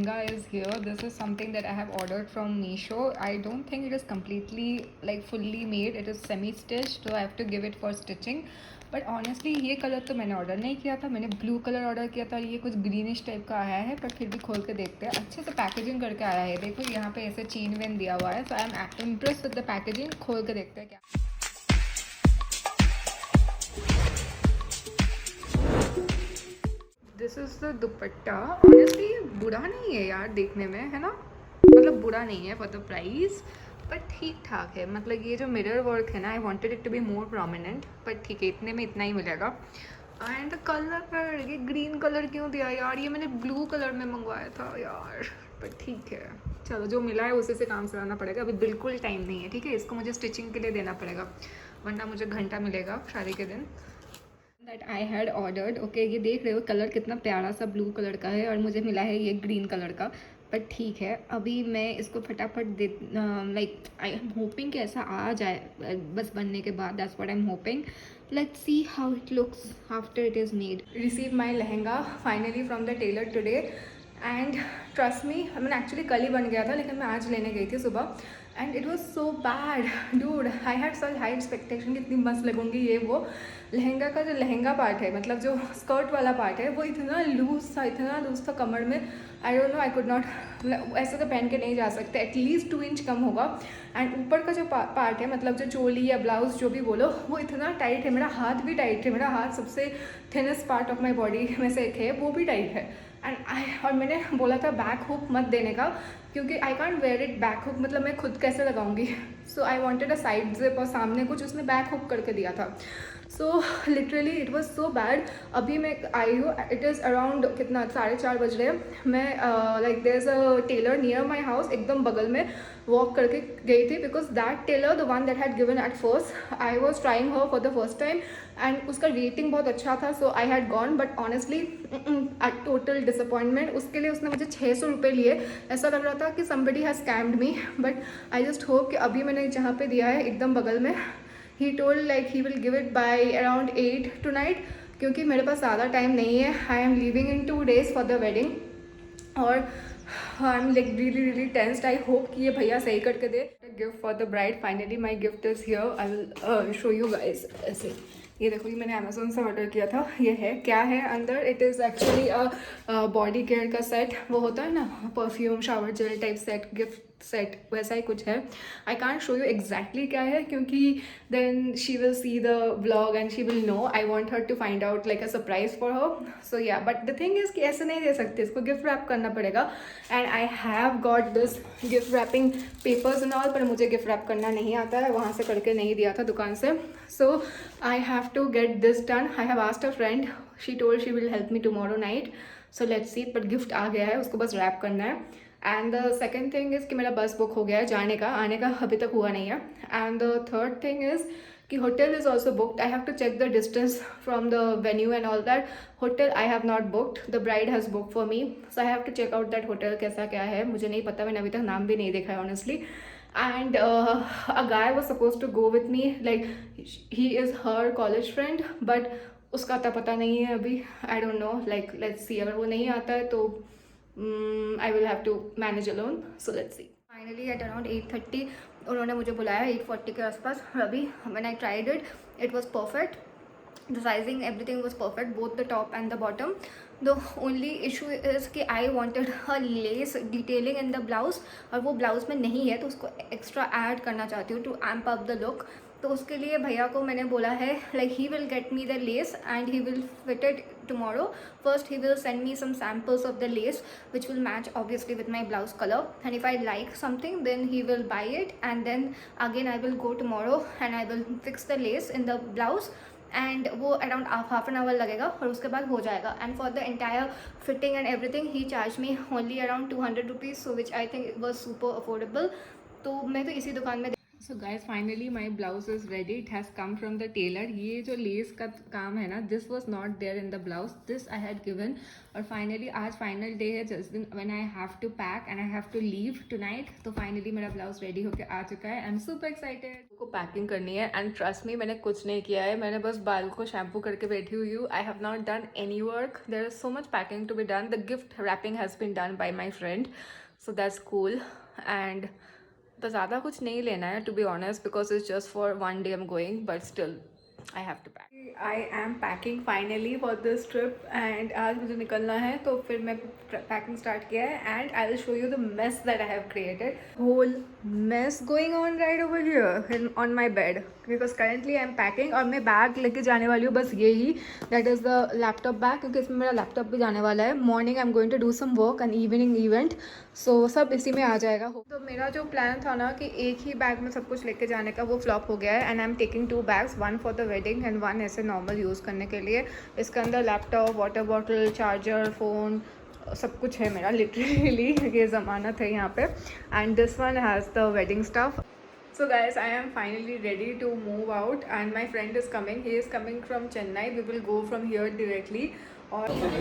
Lehenga is here. This is something that I have ordered from Meesho. I don't think it is completely like fully made. It is semi-stitched, so I have to give it for stitching. But honestly ये colour तो मैंने order नहीं किया था, मैंने blue colour order किया था। ये कुछ ग्रीनिश टाइप का आया है, बट फिर भी खोल के देखते हैं। अच्छे से पैकेजिंग करके आया है, देखो यहाँ पे ऐसे चीन वेन दिया हुआ है। So I am impressed with the packaging. खोल के देखते हैं क्या। This is the dupatta. Honestly ये बुरा नहीं है यार देखने में, है ना, मतलब बुरा नहीं है फॉर द प्राइस, बट ठीक ठाक है। मतलब ये जो मिरर वर्क है ना, I wanted it to be more prominent, but ठीक है, इतने में इतना ही मिलेगा। एंड कलर, ये ग्रीन कलर क्यों दिया यार, ये मैंने ब्लू कलर में मंगवाया था यार, बट ठीक है, चलो जो मिला है उसी से काम चलाना पड़ेगा। अभी बिल्कुल टाइम नहीं है, ठीक है, इसको मुझे स्टिचिंग के लिए देना पड़ेगा, वरना मुझे घंटा मिलेगा शादी के दिन। That I had ordered. Okay, ये देख रहे हो कलर कितना प्यारा सा ब्लू कलर का है, और मुझे मिला है ये ग्रीन कलर का। बट ठीक है, अभी मैं इसको फटाफट दे, लाइक आई एम होपिंग कि ऐसा आ जाए बस बनने के बाद। That's what I am hoping. Let's see how it looks after it is made. Receive my lehenga finally from the tailor today, and trust me, मैंने एक्चुअली कल ही बन गया था, लेकिन मैं आज लेने गई थी सुबह, and it was so bad dude. I had such high expectation कि इतनी मस्त लगूंगी। ये वो लहंगा का जो लहंगा पार्ट है, मतलब जो स्कर्ट वाला पार्ट है, वो इतना लूज था कमर में। आई don't no, I could not, ऐसे तो पहन के नहीं जा सकते, एटलीस्ट 2 इंच कम होगा। एंड ऊपर का जो पार्ट है, मतलब जो चोली या ब्लाउज जो भी बोलो, वो इतना टाइट है। मेरा हाथ भी टाइट है, मेरा हाथ सबसे thinnest part of my body में से एक है, वो भी टाइट है। और मैंने बोला था बैक हुक मत देने का, क्योंकि I can't wear it back hook, मतलब मैं खुद कैसे लगाऊंगी। So I wanted a side zip, और सामने कुछ उसने बैक हुक करके दिया था। So literally it was so bad. अभी मैं आई हूँ, इट इज़ अराउंड कितना 4:30 बज रहे हैं। मैं like there is a tailor near my house, एकदम बगल में वॉक करके गई थी, because that tailor the one that had given at first, I was trying her for the first time, and उसका रेटिंग बहुत अच्छा था। So I had gone, but honestly total disappointment. उसके लिए उसने मुझे 600 रुपये लिए। ऐसा लग रहा था कि somebody has scammed me, but I just hope कि अभी मैंने जहाँ पे दिया है एकदम बगल में, he told like he will give it by around 8 tonight, क्योंकि मेरे पास ज़्यादा टाइम नहीं है। I am leaving in 2 days for the wedding, और I am like really tensed. I hope कि ये भैया सही करके दे। Gift for the bride, finally my gift is here. I will show you guys. ऐसे ये देखो, ये मैंने अमेजोन से ऑर्डर किया था। ये है, क्या है अंदर, it is actually a body care का सेट, वो होता है ना perfume shower gel type set, gift set, वैसा ही कुछ है। I can't show you exactly क्या है, क्योंकि then she will see the vlog and she will know. I want her to find out like a surprise for her. So yeah, but the thing is कि ऐसे नहीं दे सकते, इसको gift wrap करना पड़ेगा। And I have got this gift wrapping papers and all, पर मुझे gift wrap करना नहीं आता है, वहाँ से करके नहीं दिया था दुकान से। So I have to get this done. I have asked a friend, she told she will help me tomorrow night. So let's see, but gift आ गया है, उसको बस रैप करना है। And the second thing is कि मेरा बस बुक हो गया है, जाने का, आने का अभी तक हुआ नहीं है। And the third thing is कि hotel is also booked. I have to check the distance from the venue and all that. Hotel I have not booked, the bride has book for me, so I have to check out that hotel कैसा क्या है, मुझे नहीं पता, मैंने अभी तक नाम भी नहीं देखा है honestly. And a guy was supposed to go with me, like he is her college friend, but उसका तो पता नहीं है अभी। I don't know, like let's see, अगर वो नहीं आता है तो I will have to manage alone, so let's see. Finally at around 8:30 उन्होंने मुझे बुलाया, 8:40 के आसपास। अभी when I tried it, it was perfect. The sizing, everything was perfect, both the top and the bottom. The only issue is कि I wanted a lace detailing in the blouse, और वो blouse में नहीं है, तो उसको extra add करना चाहती हूँ to amp up the look। तो उसके लिए भैया को मैंने बोला है, like he will get me the lace and he will fit it tomorrow. First he will send me some samples of the lace which will match obviously with my blouse color, and if I like something then he will buy it, and then again I will go tomorrow and I will fix the lace in the blouse, and वो around half an hour लगेगा और उसके बाद हो जाएगा। And for the entire fitting and everything he charge me only around 200 rupees, so which I think it was super affordable. तो मैं तो इसी दुकान में। So guys finally my blouse is ready. It has come from the tailor. ये जो lace का काम है ना, this was not there in the blouse, this I had given. और फाइनली आज फाइनल डे है जिस दिन when I have to pack and I have to leave tonight. तो फाइनली मेरा ब्लाउज रेडी होकर आ चुका है. I am super excited. को पैकिंग करनी है एंड ट्रस्ट मी, मैंने कुछ नहीं किया है. मैंने बस बाल को शैम्पू करके बैठी हुई हूँ. I have not done any work. There is so much packing to be done. The gift wrapping has been done by my friend, so that's cool. And तो ज़्यादा कुछ नहीं लेना है to be honest, because it's just for one day I am going, but still I have to pack. I am packing finally for this trip and आज मुझे निकलना है. तो फिर मैं पैकिंग स्टार्ट किया है and I will show you the mess that I have created. Whole mess going on right over here on my bed, because currently I am packing. और मैं बैग लेके जाने वाली हूँ बस यही, that is the laptop bag, क्योंकि इसमें मेरा लैपटॉप भी जाने वाला है. Morning I am going to do some work and evening event, so सब इसी में आ जाएगा. तो मेरा जो प्लान था ना कि एक ही बैग में सब कुछ लेके जाने का, वो फ्लॉप हो गया है. And I am taking 2 bags, one for the wedding and one ऐसे नॉर्मल यूज़ करने के लिए. इसके अंदर laptop, water bottle, charger, phone, सब कुछ है मेरा लिटरली. ये ज़मानत है यहाँ पे. And this one has the wedding stuff. So guys, I am finally ready to move out and my friend is coming. He is coming from Chennai. We will go from here directly.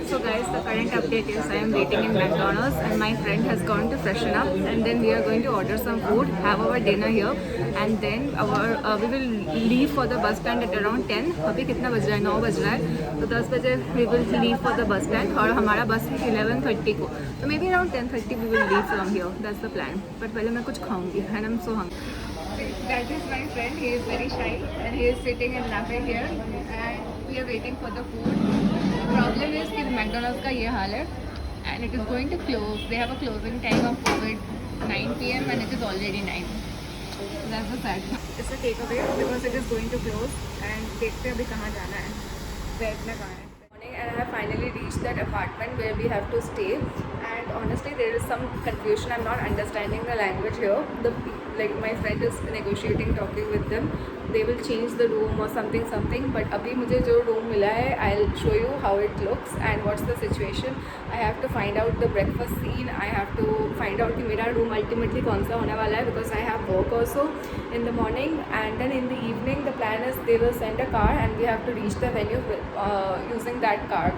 So guys, the current update is I am waiting in McDonald's and my friend has gone to freshen up and then we are going to order some food, have our dinner here and then we will leave for the bus stand at around 10. अभी कितना बज रहा है? 9 बज रहा है. तो 10 बजे we will leave for the bus stand और हमारा बस है 11:30 को. तो maybe around 10:30 we will leave from here. That's the plan. But पहले मैं कुछ खाऊंगी and I'm so hungry. That is my friend. He is very shy and he is sitting and laughing here and we are waiting for the food. Problem is कि McDonald's का ये हाल है and it is going to close. They have a closing time of COVID 9 PM and it is already 9. So that's the sad part. It's a takeaway because it is going to close and देखते हैं अभी कहाँ जाना है, बैठना कहाँ है. And I have finally reached that apartment where we have to stay and honestly there is some confusion. I'm not understanding the language here. Like my friend is negotiating, talking with them. They will change the room or something. But अभी मुझे जो room मिला है, I'll show you how it looks and what's the situation. I have to find out the breakfast scene. I have to find out कि मेरा room ultimately कौन सा होने वाला है because I have work also in the morning and then in the evening the plan is they will send a car and we have to reach the venue using that car.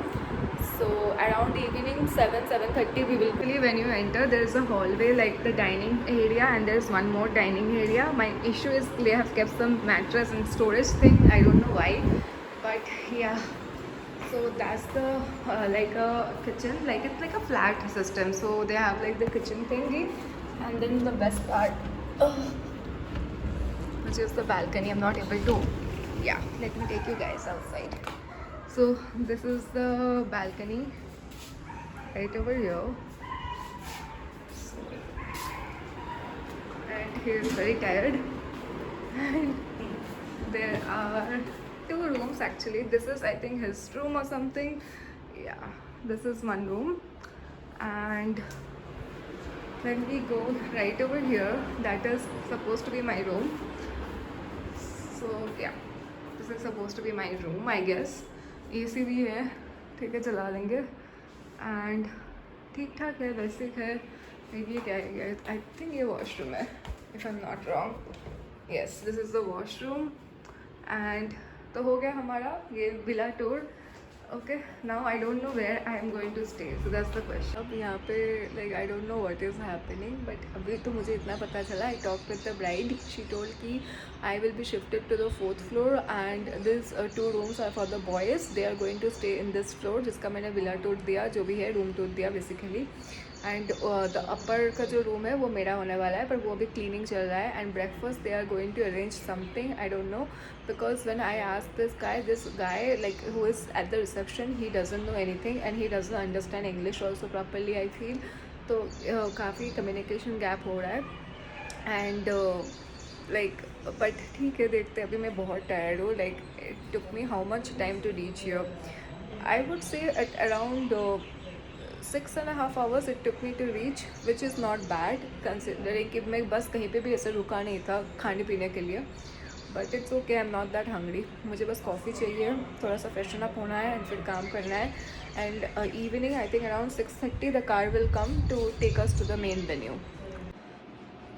So around evening 7:30 we will. When you enter there is a hallway like the dining area and there is one more dining area. My issue is they have kept some mattress and storage thing. I don't know why, but yeah. So that's the like a kitchen, like it's like a flat system. So they have like the kitchen thingy and then the best part, which is the balcony. I'm not able to. Yeah, let me take you guys outside. So this is the balcony right over here. And he is very tired. And there are 2 rooms actually. This is I think his room or something. Yeah, this is one room. And when we go right over here, that is supposed to be my room. So yeah, this is supposed to be my room, I guess. AC भी है, ठीक है, चला लेंगे. And ठीक ठाक है, basic है. ये क्या है? आई थिंक ये वॉशरूम है, if I am not wrong. Yes, this is the washroom. And तो हो गया हमारा ये villa tour. Okay, now I don't know where I am going to stay, so that's the question. अब यहाँ पे like I don't know what is happening, but अभी तो मुझे इतना पता चला. I talk with the bride. She told कि I will be shifted to the 4th floor and these 2 rooms are for the boys. They are going to stay in this floor जिसका मैंने villa tour दिया, जो भी है room tour दिया basically. And the upper का जो room है वो मेरा होने वाला है, पर वो अभी क्लीनिंग चल रहा है. And breakfast they are going to arrange something, I don't know, because when I asked this guy like who is at the reception, he doesn't know anything and he doesn't understand English also properly, I feel. तो काफ़ी communication gap हो रहा है. And like but ठीक है, देखते हैं. अभी मैं बहुत टायर्ड हूँ. Like it took me how much time to reach here. I would say at around 6.5 hours it took me to reach, which is not bad considering कि मैं बस कहीं पे भी ऐसे रुका नहीं था खाने पीने के लिए. But it's okay, I am not that hungry. मुझे बस कॉफ़ी चाहिए, थोड़ा सा फ्रेशन अप होना है एंड फिर काम करना है. And evening I think around 6:30 the car will come to take us to the main venue.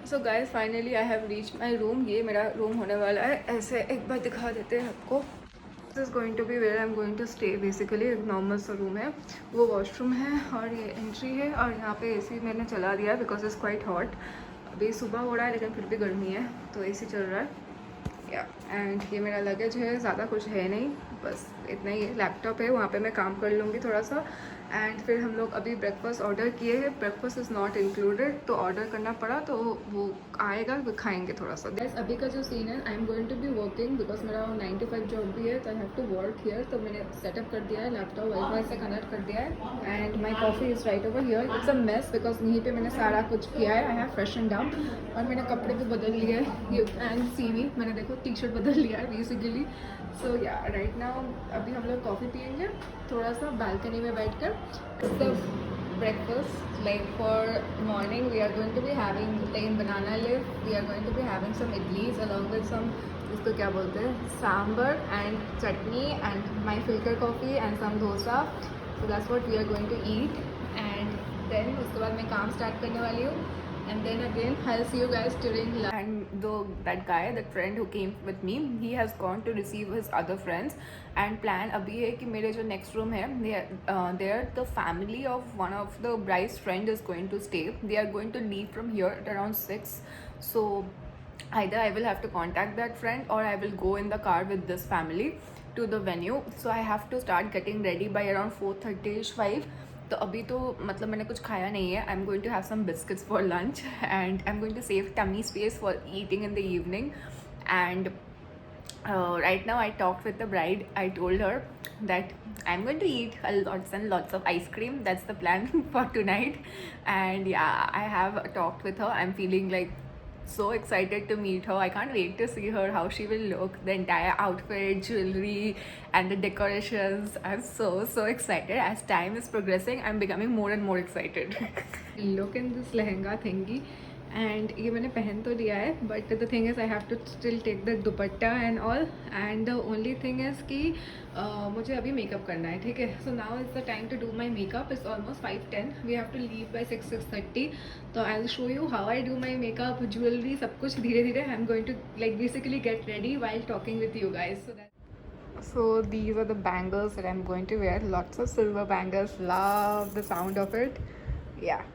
So guys finally I have reach my room. ये मेरा रूम होने वाला है। ऐसे एक बार दिखा देते हैं आपको। This is going to be where I am going to stay. Basically एक नॉर्मल सा रूम है, वो वॉशरूम है और ये एंट्री है। और यहाँ पे एसी मैंने चला दिया बिकॉज इज़ क्वाइट हॉट। अभी सुबह हो रहा है लेकिन फिर भी गर्मी है तो एसी चल रहा है। या एंड ये मेरा लगेज है, ज़्यादा कुछ है नहीं, बस इतना ही है। लैपटॉप है, वहाँ पे मैं काम कर लूँगी थोड़ा सा। एंड फिर हम लोग अभी ब्रेकफास्ट ऑर्डर किए हैं। ब्रेकफास्ट इज़ नॉट इंक्लूडेड तो ऑर्डर करना पड़ा, तो वो आएगा, वो खाएंगे थोड़ा सा। गैस अभी का जो सीन है, I am going to be working because मेरा 9 to 5 जॉब भी है तो I have to work here. तो मैंने सेटअप कर दिया है, लैपटॉप वाईफाई से कनेक्ट कर दिया है। And my coffee is right over here. It's a mess because यहीं पे मैंने सारा कुछ किया है। आई हैव फ्रेशन डाउन और मैंने कपड़े भी बदल लिए हैं। एंड सीवी मैंने देखो टी शर्ट बदल लिया है बेसिकली। सो या राइट नाउ अभी हम लोग कॉफ़ी पियेंगे थोड़ा सा बालकनी में बैठ कर। Breakfast like for morning we are going to be having plain banana leaf. We are going to be having some idlis along with some, इसको क्या बोलते हैं, sambar and chutney and my filter coffee and some dosa. So that's what we are going to eat. And then उसके बाद मैं काम start करने वाली हूँ. And then again I'll see you guys during lunch. And though that guy, that friend who came with me, he has gone to receive his other friends. And plan अभी है कि मेरे जो next room है, there the family of one of the bride's friend is going to stay. They are going to leave from here at around 6. So either I will have to contact that friend or I will go in the car with this family to the venue. So I have to start getting ready by around 4:30ish 5. तो अभी तो मतलब मैंने कुछ खाया नहीं है. I am going to have some biscuits for lunch and I am going to save tummy space for eating in the evening. And right now I talked with the bride. I told her that I'm going to eat lots and lots of ice cream. That's the plan for tonight. And yeah, I have talked with her. I'm feeling like so excited to meet her. I can't wait to see her, how she will look, the entire outfit, jewelry and the decorations. I'm so excited. As time is progressing, I'm becoming more and more excited. Look in this lehenga thingy. And ये मैंने पहन तो लिया है but the thing is I have to still take the dupatta and all. And the only thing is कि मुझे अभी makeup करना है, ठीक है. So now is the time to do my makeup. Is almost 5:10. We have to leave by 6:30. तो I will show you how I do my makeup, jewellery, सब कुछ धीरे धीरे. आई am going to like basically get ready while talking with you guys. So these are the bangles that I'm going to wear. Lots of silver bangles. Love the sound of it. Yeah.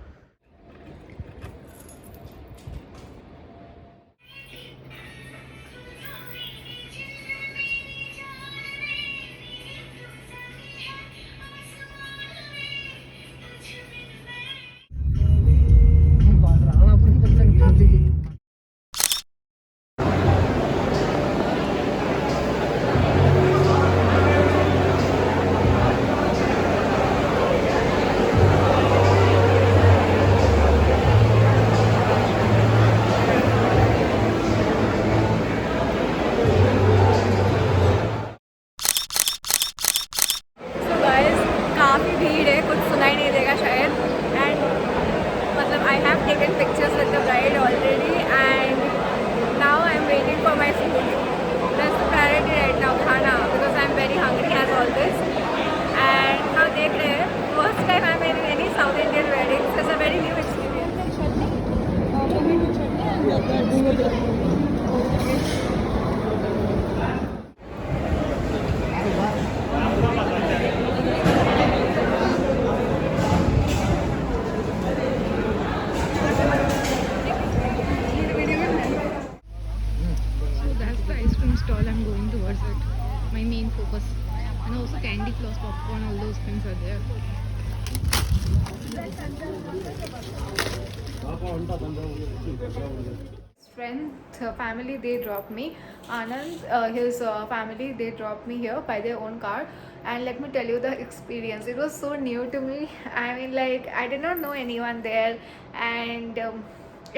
काफ़ी भीड़ है, कुछ सुनाई नहीं देगा शायद. And मतलब I have taken pictures with the bride already and now I am waiting for my food. That's the priority right now, खाना, because I am very hungry as always. And now देख रहे हैं, first time I am in any South Indian wedding. It's a very new experience. Stall, I'm going towards it. My main focus. And also candy floss, popcorn, all those things are there. Friends, family, they dropped me. Anand, his family, they dropped me here by their own car. And let me tell you the experience. It was so new to me. I mean, like, I did not know anyone there. And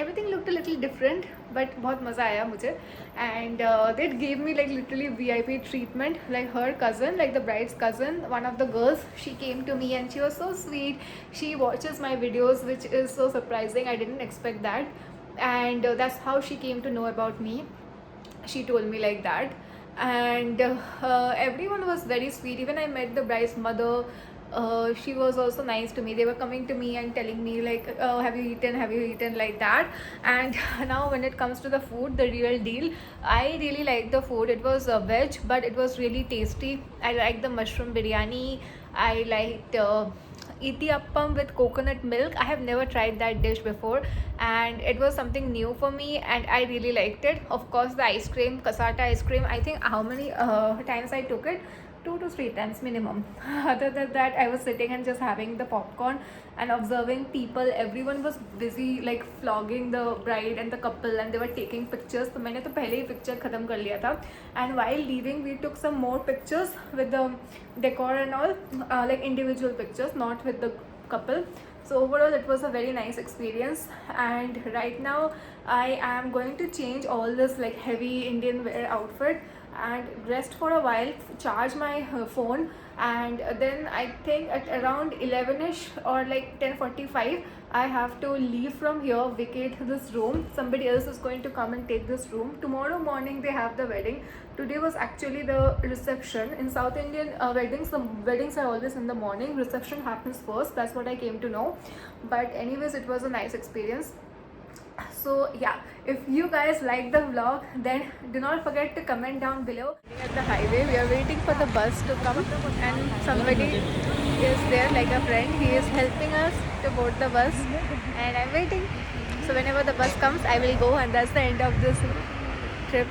everything looked a little different, but बहुत मज़ा आया मुझे. And they gave me like literally VIP treatment. Like her cousin, like the bride's cousin, one of the girls, she came to me and she was so sweet. She watches my videos, which is so surprising. I didn't expect that. And that's how she came to know about me. She told me like that. And everyone was very sweet. Even I met the bride's mother. she was also nice to me. They were coming to me and telling me like, have you eaten, have you eaten, like that. And now when it comes to the food, the real deal, I really like the food. It was veg, but it was really tasty. I liked the mushroom biryani. I liked Ethiopian with coconut milk. I have never tried that dish before, and it was something new for me, and I really liked it. Of course, the ice cream, Kasata ice cream. I think how many times I took it, 2 to 3 times minimum. Other than that, I was sitting and just having the popcorn and observing people. Everyone was busy like vlogging the bride and the couple, and they were taking pictures. So मैंने तो पहले ही picture खत्म कर लिया था. And while leaving, we took some more pictures with the decor and all, like individual pictures, not with the couple. So overall it was a very nice experience. And right now I am going to change all this like heavy Indian wear outfit and rest for a while, charge my phone, and then I think at around 11ish or like 10:45 I have to leave from here, vacate this room. Somebody else is going to come and take this room. Tomorrow morning they have the wedding. Today was actually the reception. In South Indian weddings, the weddings are always in the morning. Reception happens first. That's what I came to know. But anyways, it was a nice experience. So yeah, if you guys like the vlog, then do not forget to comment down below. At the highway, we are waiting for the bus to come, and somebody is there, like a friend. He is helping us to board the bus, and I'm waiting. So whenever the bus comes, I will go, and that's the end of this trip.